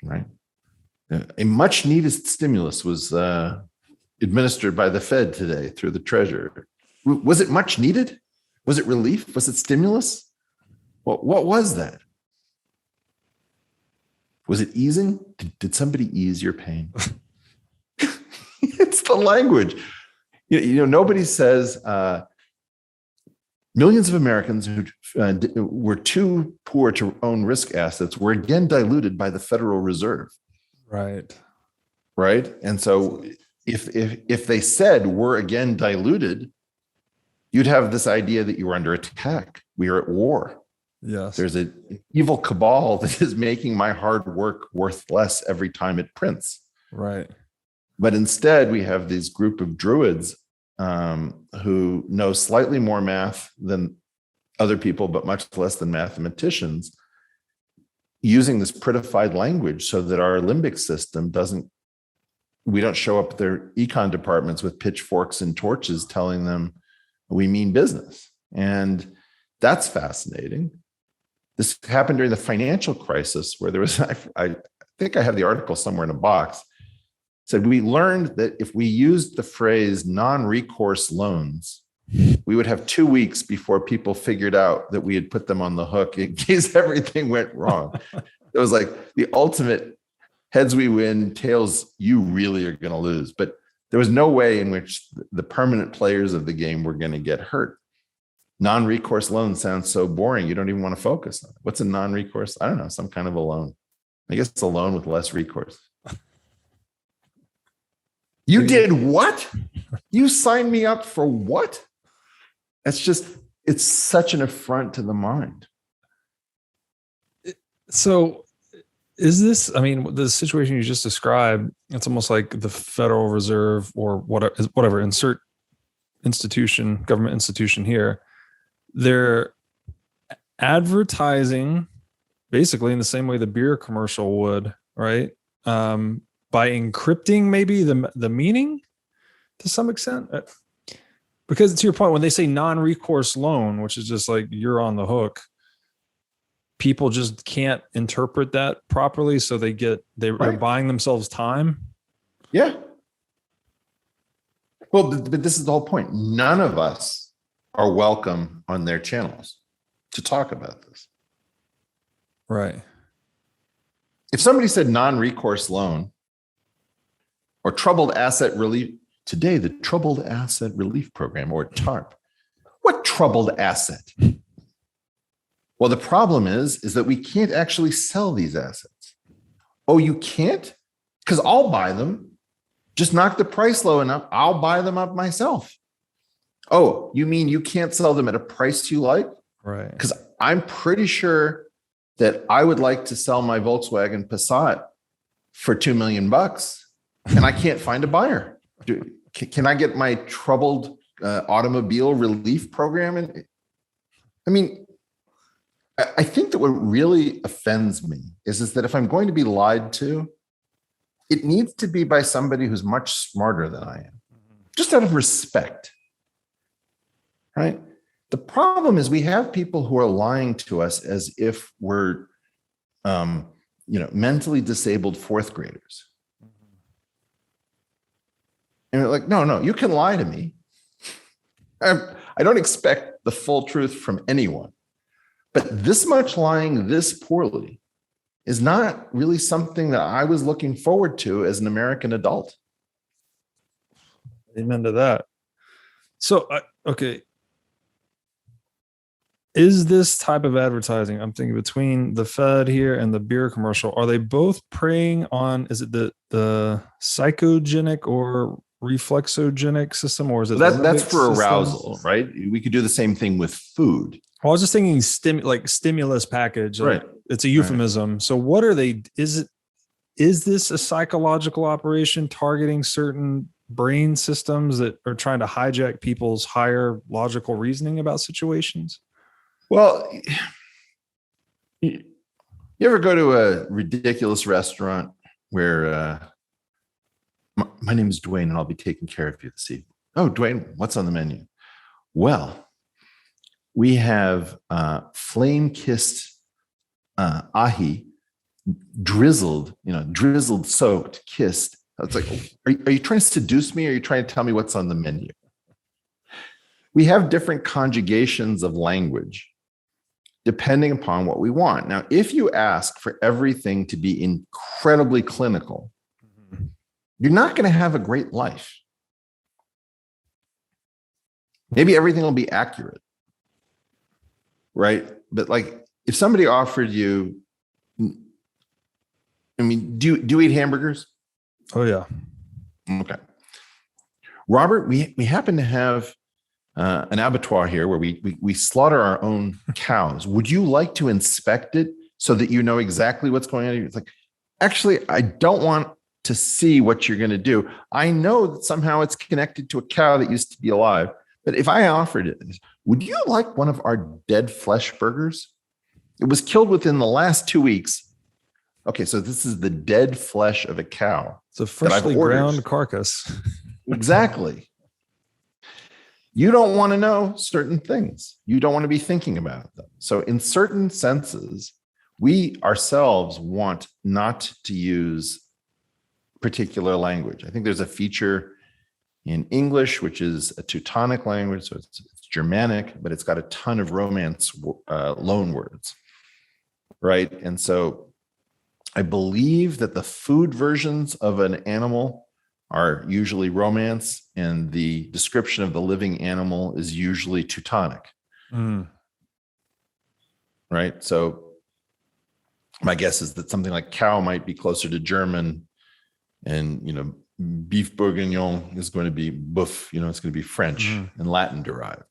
right? A much needed stimulus was administered by the Fed today through the Treasurer. Was it much needed? Was it relief? Was it stimulus? What was that? Was it easing? Did somebody ease your pain? It's the language. Nobody says millions of Americans who were too poor to own risk assets were again diluted by the Federal Reserve. Right. Right. And so if they said we're again diluted, you'd have this idea that you were under attack. We are at war. Yes. There's an evil cabal that is making my hard work worth less every time it prints. Right. But instead, we have this group of druids who know slightly more math than other people, but much less than mathematicians, using this prettified language so that our limbic system we don't show up at their econ departments with pitchforks and torches telling them we mean business. And that's fascinating. This happened during the financial crisis where there was, I think I have the article somewhere in a box, said we learned that if we used the phrase non-recourse loans, we would have 2 weeks before people figured out that we had put them on the hook in case everything went wrong. It was like the ultimate heads we win, tails you really are going to lose. But there was no way in which the permanent players of the game were going to get hurt. Non-recourse loan sounds so boring. You don't even want to focus on it. What's a non-recourse? I don't know, some kind of a loan. I guess it's a loan with less recourse. You did what? You signed me up for what? It's such an affront to the mind. So is this, the situation you just described, it's almost like the Federal Reserve or whatever, insert institution, government institution here. They're advertising basically in the same way the beer commercial would, right? By encrypting maybe the meaning to some extent. Because to your point, when they say non-recourse loan, which is just like you're on the hook, people just can't interpret that properly. So they're buying themselves time. Yeah. Well, but this is the whole point. None of us are welcome on their channels to talk about this. Right. If somebody said non-recourse loan or troubled asset relief, today the Troubled Asset Relief Program, or TARP. What troubled asset? Well, the problem is that we can't actually sell these assets. Oh, you can't? Because I'll buy them. Just knock the price low enough, I'll buy them up myself. Oh, you mean you can't sell them at a price you like? Right. Because I'm pretty sure that I would like to sell my Volkswagen Passat for $2 million and I can't find a buyer. Can I get my troubled automobile relief program? I think that what really offends me is that if I'm going to be lied to, it needs to be by somebody who's much smarter than I am, just out of respect, right? The problem is we have people who are lying to us as if we're, mentally disabled fourth graders. And we're like, no, you can lie to me. I don't expect the full truth from anyone. But this much lying this poorly is not really something that I was looking forward to as an American adult. Amen to that. So, okay. Is this type of advertising, I'm thinking between the Fed here and the beer commercial, are they both preying on, is it the psychogenic or reflexogenic system, or is it that's for arousal, right? We could do the same thing with food. Well, I was just thinking stimulus package, right? It's a euphemism. Right. So what are they? Is this a psychological operation targeting certain brain systems that are trying to hijack people's higher logical reasoning about situations? Well, you ever go to a ridiculous restaurant where my name is Dwayne and I'll be taking care of you this evening. Oh, Dwayne, what's on the menu? Well, we have flame-kissed ahi, drizzled, soaked, kissed. It's like, are you trying to seduce me or are you trying to tell me what's on the menu? We have different conjugations of language depending upon what we want. Now, if you ask for everything to be incredibly clinical, you're not going to have a great life. Maybe everything will be accurate, right? But like if somebody offered you, I mean, do you eat hamburgers? Oh yeah. Okay. Robert, we happen to have an abattoir here where we slaughter our own cows. Would you like to inspect it so that you know exactly what's going on? It's like, actually, I don't want to see what you're going to do. I know that somehow it's connected to a cow that used to be alive. But if I offered it, would you like one of our dead flesh burgers? It was killed within the last 2 weeks. Okay, so this is the dead flesh of a cow. It's a freshly ground carcass. Exactly. You don't want to know certain things. You don't want to be thinking about them. So in certain senses, we ourselves want not to use particular language. I think there's a feature in English, which is a Teutonic language, so it's Germanic, but it's got a ton of Romance loan words, right? And so I believe that the food versions of an animal are usually Romance, and the description of the living animal is usually Teutonic, right? So my guess is that something like cow might be closer to German, and beef bourguignon is going to be boeuf, it's going to be French and Latin derived.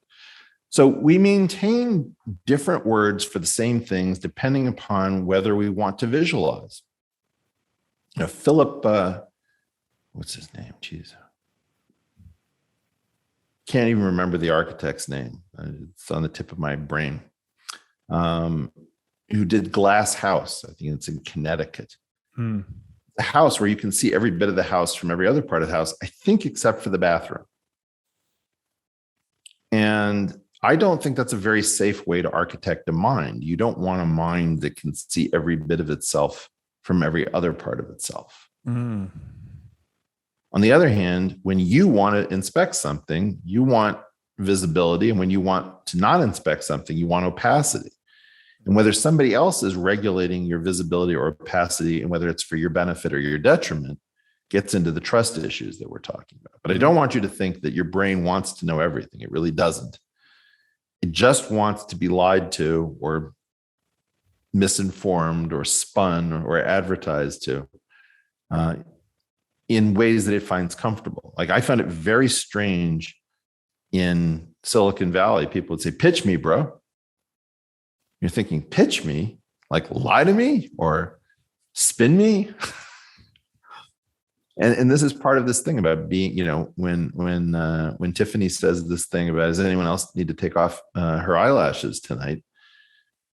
So we maintain different words for the same things depending upon whether we want to visualize. Philip, what's his name? Jeez. Can't even remember the architect's name. It's on the tip of my brain. Who did Glass House. I think it's in Connecticut. The house where you can see every bit of the house from every other part of the house, I think, except for the bathroom. And I don't think that's a very safe way to architect a mind. You don't want a mind that can see every bit of itself from every other part of itself. On the other hand, when you want to inspect something, you want visibility. And when you want to not inspect something, you want opacity. And whether somebody else is regulating your visibility or opacity, and whether it's for your benefit or your detriment, gets into the trust issues that we're talking about. But I don't want you to think that your brain wants to know everything. It really doesn't. It just wants to be lied to or misinformed or spun or advertised to in ways that it finds comfortable. Like I found it very strange in Silicon Valley. People would say, pitch me, bro. You're thinking, pitch me? Like lie to me or spin me? And this is part of this thing about being, when Tiffany says this thing about, does anyone else need to take off her eyelashes tonight?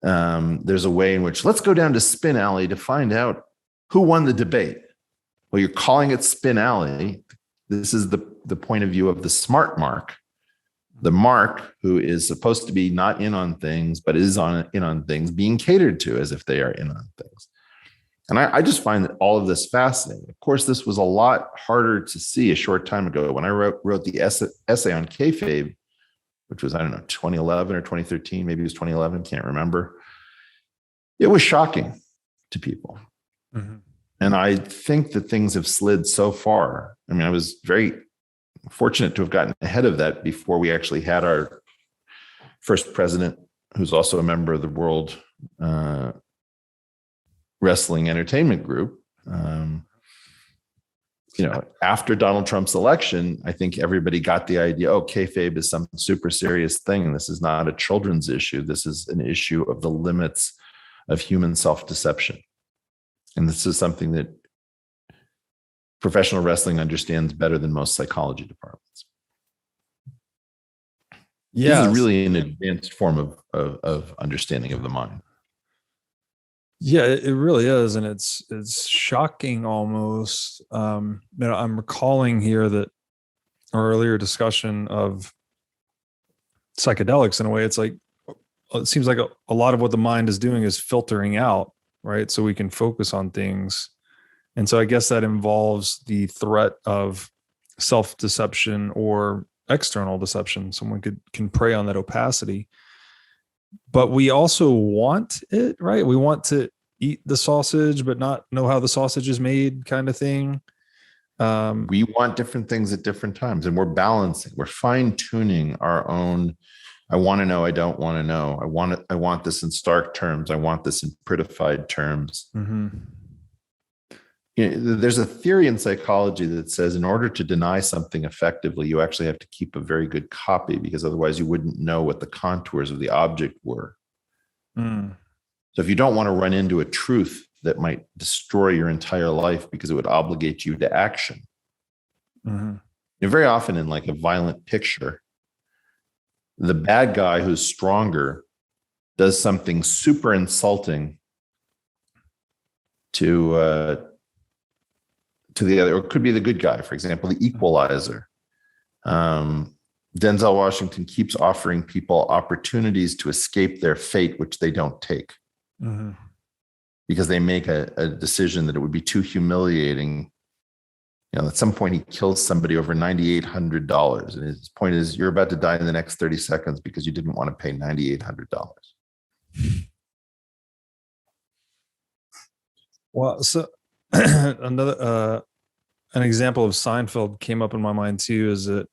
There's a way in which, let's go down to Spin Alley to find out who won the debate. Well, you're calling it Spin Alley. This is the point of view of the smart mark. The mark who is supposed to be not in on things, but is in on things, being catered to as if they are in on things. And I just find that all of this fascinating. Of course, this was a lot harder to see a short time ago. When I wrote the essay on Kayfabe, which was, 2011 or 2013, maybe it was 2011, can't remember. It was shocking to people. And I think that things have slid so far. I mean, I was very fortunate to have gotten ahead of that before we actually had our first president, who's also a member of the World Wrestling Entertainment Group. After Donald Trump's election, I think everybody got the idea, kayfabe is some super serious thing. This is not a children's issue. This is an issue of the limits of human self-deception. And this is something that professional wrestling understands better than most psychology departments. This is really an advanced form of understanding of the mind. Yeah, it really is. And it's shocking almost. I'm recalling here that our earlier discussion of psychedelics, in a way, it's like, it seems like a lot of what the mind is doing is filtering out, right? So we can focus on things. And so I guess that involves the threat of self-deception or external deception. Someone can prey on that opacity. but we also want it, right? We want to eat the sausage, but not know how the sausage is made, kind of thing. We want different things at different times, and we're balancing, we're fine tuning our own. I want to know, I don't want to know. I want it, I want this in stark terms. I want this in prettified terms. Mm-hmm. You know, there's a theory in psychology that says in order to deny something effectively, you actually have to keep a very good copy, because otherwise you wouldn't know what the contours of the object were. Mm. So if you don't want to run into a truth that might destroy your entire life because it would obligate you to action. Mm-hmm. You know, very often in like a violent picture, the bad guy who's stronger does something super insulting to the other, or it could be the good guy. For example, the Equalizer. Denzel Washington keeps offering people opportunities to escape their fate, which they don't take. Mm-hmm. Because they make a decision that it would be too humiliating. You know, at some point he kills somebody over $9,800. And his point is, you're about to die in the next 30 seconds because you didn't want to pay $9,800. Well, so another an example of Seinfeld came up in my mind too, is that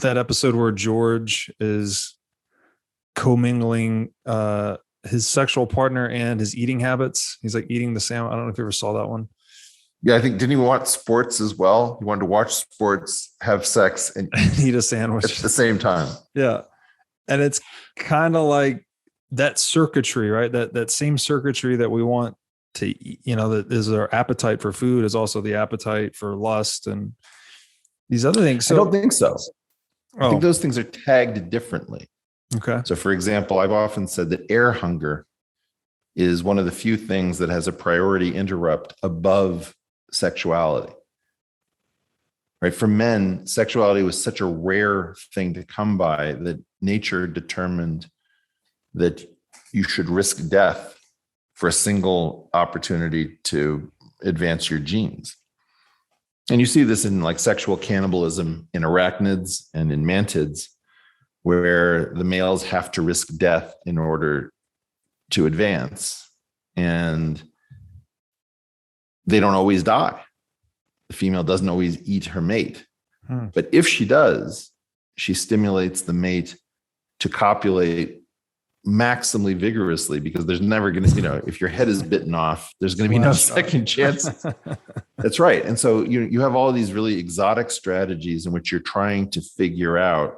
episode where George is commingling his sexual partner and his eating habits. He's like eating the sandwich. I don't know if you ever saw that one. Yeah, I think, didn't he want sports as well? He wanted to watch sports, have sex, and eat a sandwich at the same time. Yeah. And it's kind of like that circuitry, right? That same circuitry that we want to eat, you know, that is our appetite for food is also the appetite for lust and these other things. So I don't think so. I think those things are tagged differently. Okay. So, for example, I've often said that air hunger is one of the few things that has a priority interrupt above sexuality. Right? For men, sexuality was such a rare thing to come by that nature determined that you should risk death for a single opportunity to advance your genes. And you see this in like sexual cannibalism in arachnids and in mantids, where the males have to risk death in order to advance. And they don't always die. The female doesn't always eat her mate. But if she does, she stimulates the mate to copulate maximally vigorously, because there's never going to, you know, if your head is bitten off, there's going to be no second chance. That's right. And so you have all these really exotic strategies in which you're trying to figure out,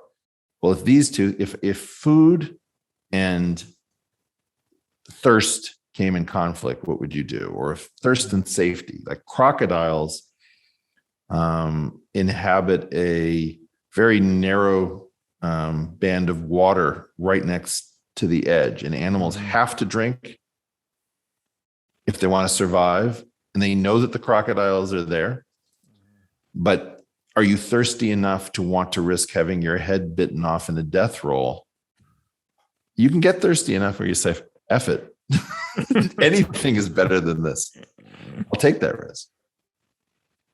well, if these two, if food and thirst came in conflict, what would you do? Or if thirst and safety, like crocodiles inhabit a very narrow band of water right next to the edge, and animals have to drink if they want to survive, and they know that the crocodiles are there. But are you thirsty enough to want to risk having your head bitten off in a death roll? You can get thirsty enough where you say, F it. Anything is better than this. I'll take that risk.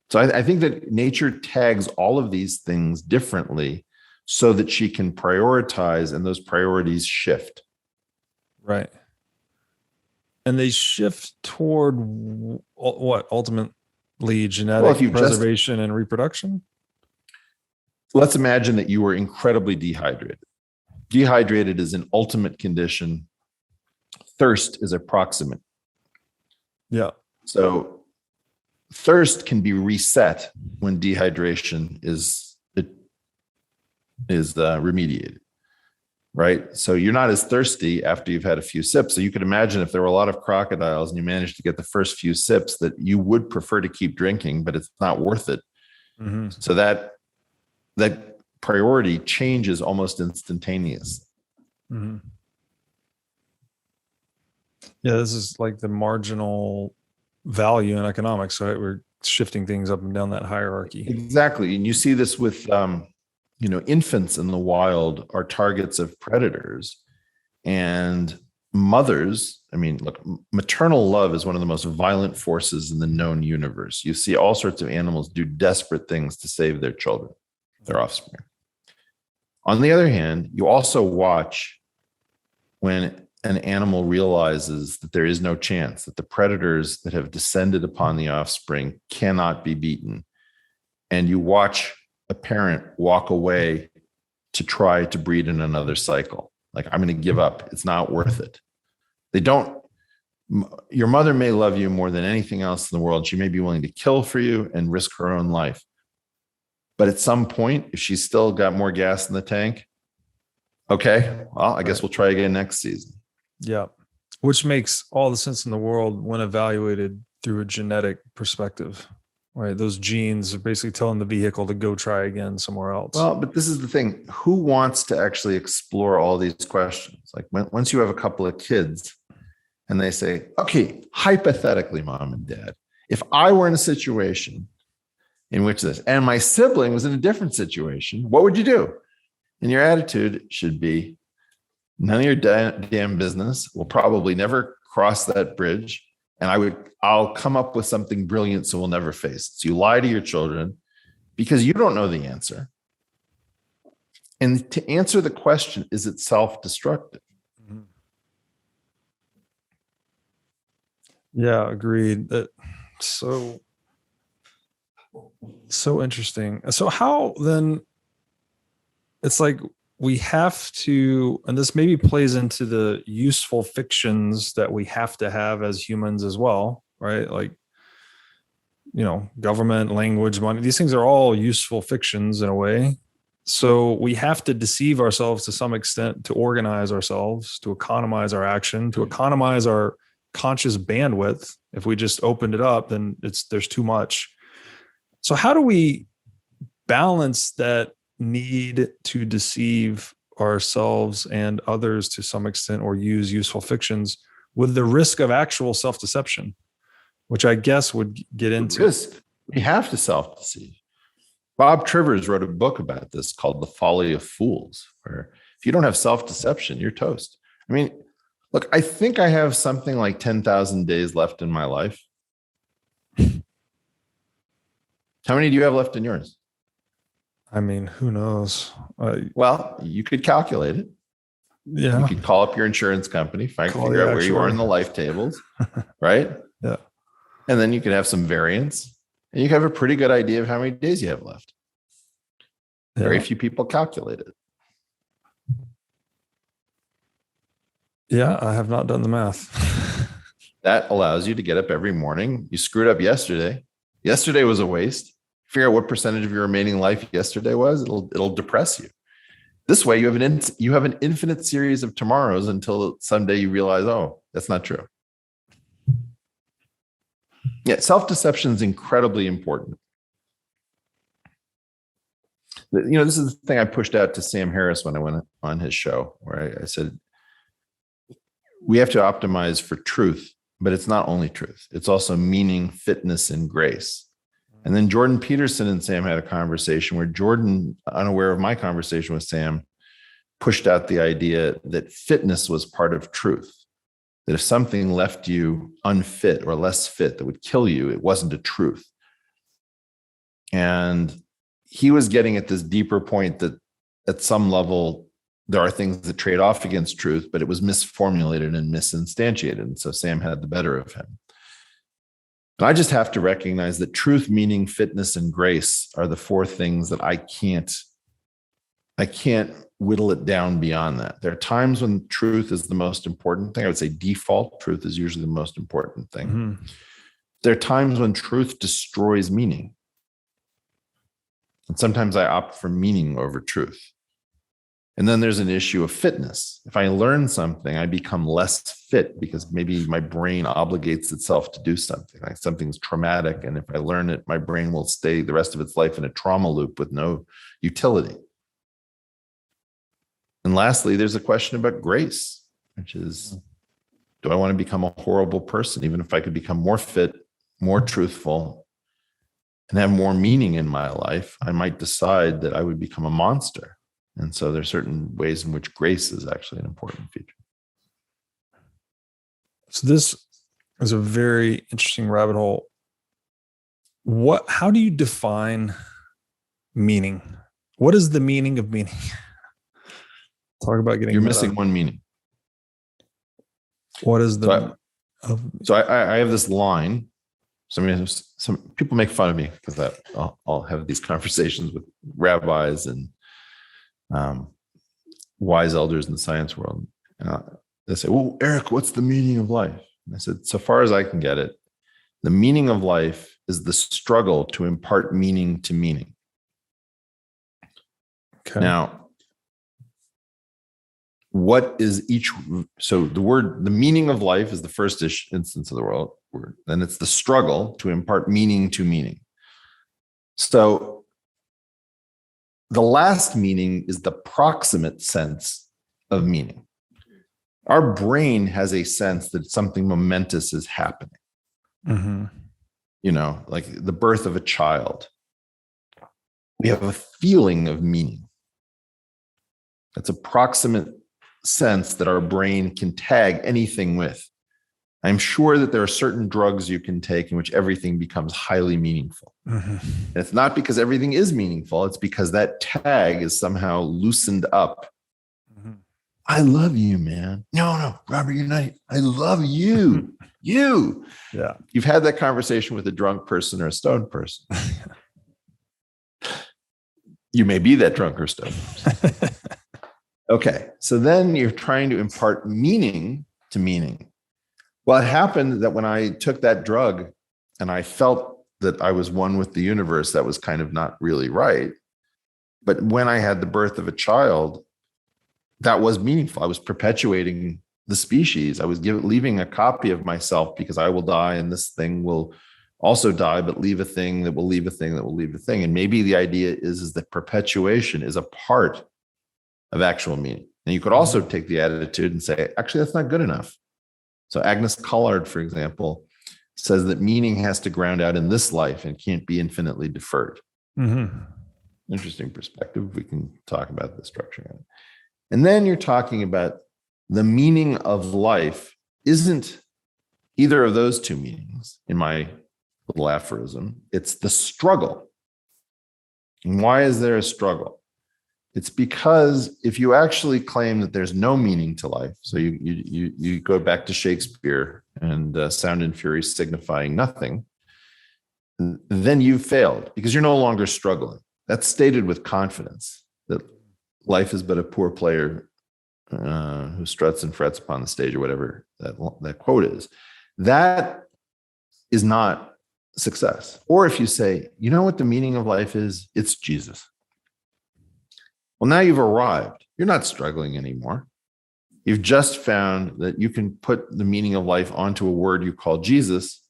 So I think that nature tags all of these things differently so that she can prioritize, and those priorities shift. Right. And they shift toward what? Ultimately genetic preservation and reproduction? Let's imagine that you were incredibly dehydrated. Dehydrated is an ultimate condition. Thirst is a proximate. Yeah. So thirst can be reset when dehydration is remediated, right? So you're not as thirsty after you've had a few sips. So you could imagine if there were a lot of crocodiles and you managed to get the first few sips, that you would prefer to keep drinking, but it's not worth it. Mm-hmm. So that priority changes almost instantaneously. Mm-hmm. Yeah, this is like the marginal value in economics, right? We're shifting things up and down that hierarchy. Exactly. And you see this with infants in the wild are targets of predators, and mothers. I mean, look, maternal love is one of the most violent forces in the known universe. You see all sorts of animals do desperate things to save their children, their offspring. On the other hand, you also watch when an animal realizes that there is no chance, that the predators that have descended upon the offspring cannot be beaten, and you watch a parent walk away to try to breed in another cycle. Like, I'm going to give up. It's not worth it. Your mother may love you more than anything else in the world. She may be willing to kill for you and risk her own life. But at some point, if she's still got more gas in the tank, okay, well, I guess we'll try again next season. Yeah. Which makes all the sense in the world when evaluated through a genetic perspective, right? Those genes are basically telling the vehicle to go try again somewhere else. Well, but this is the thing. Who wants to actually explore all these questions? Like, once you have a couple of kids and they say, okay, hypothetically, mom and dad, if I were in a situation in which this, and my sibling was in a different situation, what would you do? And your attitude should be, none of your damn business. We'll probably never cross that bridge. And I'll come up with something brilliant so we'll never face it. So you lie to your children because you don't know the answer. And to answer the question, is it self-destructive? Yeah, agreed. That so interesting. So how then, it's like we have to, and this maybe plays into the useful fictions that we have to have as humans as well, right? Like, government, language, money, these things are all useful fictions in a way. So we have to deceive ourselves to some extent to organize ourselves, to economize our action, to economize our conscious bandwidth. If we just opened it up, then there's too much. So how do we balance that need to deceive ourselves and others to some extent, or use useful fictions, with the risk of actual self-deception, which I guess would get into risk? We have to self-deceive. Bob Trivers wrote a book about this called The Folly of Fools, where if you don't have self-deception, you're toast. I mean, look, I think I have something like 10,000 days left in my life. How many do you have left in yours? I mean, who knows? Well, you could calculate it. Yeah. You could call up your insurance company, figure out where you are in the life tables, right? Yeah. And then you could have some variance, and you have a pretty good idea of how many days you have left. Yeah. Very few people calculate it. Yeah, I have not done the math. That allows you to get up every morning. You screwed up yesterday. Yesterday was a waste. Figure out what percentage of your remaining life yesterday was. It'll depress you. This way, you have an infinite series of tomorrows until someday you realize, oh, that's not true. Yeah, self-deception is incredibly important. This is the thing I pushed out to Sam Harris when I went on his show, where I said, we have to optimize for truth, but it's not only truth. It's also meaning, fitness, and grace. And then Jordan Peterson and Sam had a conversation where Jordan, unaware of my conversation with Sam, pushed out the idea that fitness was part of truth. That if something left you unfit or less fit that would kill you, it wasn't a truth. And he was getting at this deeper point that at some level, there are things that trade off against truth, but it was misformulated and misinstantiated. And so Sam had the better of him. And I just have to recognize that truth, meaning, fitness, and grace are the four things that I can't whittle it down beyond that. There are times when truth is the most important thing. I would say default truth is usually the most important thing. Mm-hmm. There are times when truth destroys meaning. And sometimes I opt for meaning over truth. And then there's an issue of fitness. If I learn something, I become less fit because maybe my brain obligates itself to do something, like something's traumatic. And if I learn it, my brain will stay the rest of its life in a trauma loop with no utility. And lastly, there's a question about grace, which is, do I want to become a horrible person? Even if I could become more fit, more truthful, and have more meaning in my life, I might decide that I would become a monster. And so there are certain ways in which grace is actually an important feature. So this is a very interesting rabbit hole. How do you define meaning? What is the meaning of meaning? Talk about getting. You're missing one meaning. What is the? So I have this line. Some people make fun of me because I'll have these conversations with rabbis and wise elders in the science world. They say, "Well, Eric, what's the meaning of life?" And I said, so far as I can get it, the meaning of life is the struggle to impart meaning to meaning. Okay. Now, what is each? So the meaning of life is the first instance of the word. Then it's the struggle to impart meaning to meaning. So the last meaning is the proximate sense of meaning. Our brain has a sense that something momentous is happening. Mm-hmm. You know, like the birth of a child. We have a feeling of meaning. That's a proximate sense that our brain can tag anything with. I'm sure that there are certain drugs you can take in which everything becomes highly meaningful. Mm-hmm. And it's not because everything is meaningful. It's because that tag is somehow loosened up. Mm-hmm. I love you, man. No, Robert, you're not. I love you. You. Yeah. You've had that conversation with a drunk person or a stoned person. You may be that drunk or stoned person. Okay. So then you're trying to impart meaning to meaning. Well, it happened that when I took that drug and I felt that I was one with the universe, that was kind of not really right. But when I had the birth of a child, that was meaningful. I was perpetuating the species. I was leaving a copy of myself because I will die and this thing will also die, but leave a thing that will leave a thing that will leave a thing. And maybe the idea is that perpetuation is a part of actual meaning. And you could also take the attitude and say, actually, that's not good enough. So Agnes Collard, for example, says that meaning has to ground out in this life and can't be infinitely deferred. Mm-hmm. Interesting perspective. We can talk about the structure of it. And then you're talking about the meaning of life isn't either of those two meanings in my little aphorism. It's the struggle. And why is there a struggle? It's because if you actually claim that there's no meaning to life, so you go back to Shakespeare and sound and fury signifying nothing, then you've failed because you're no longer struggling. That's stated with confidence, that life is but a poor player who struts and frets upon the stage, or whatever that quote is. That is not success. Or if you say, you know what the meaning of life is? It's Jesus. Well, now you've arrived. You're not struggling anymore. You've just found that you can put the meaning of life onto a word you call Jesus,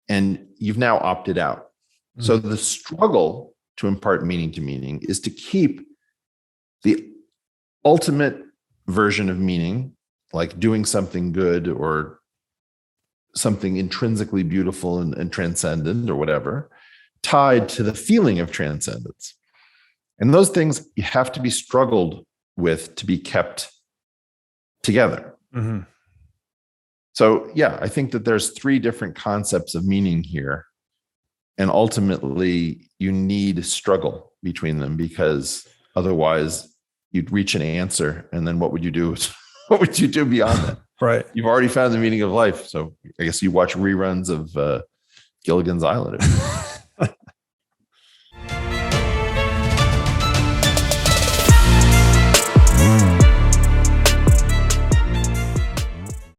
and you've now opted out. Mm-hmm. So the struggle to impart meaning to meaning is to keep the ultimate version of meaning, like doing something good or something intrinsically beautiful and transcendent or whatever, tied to the feeling of transcendence. And those things you have to be struggled with to be kept together. Mm-hmm. So, yeah, I think that there's three different concepts of meaning here. And ultimately, you need struggle between them, because otherwise you'd reach an answer. And then what would you do? What would you do beyond that? Right. You've already found the meaning of life. So I guess you watch reruns of Gilligan's Island.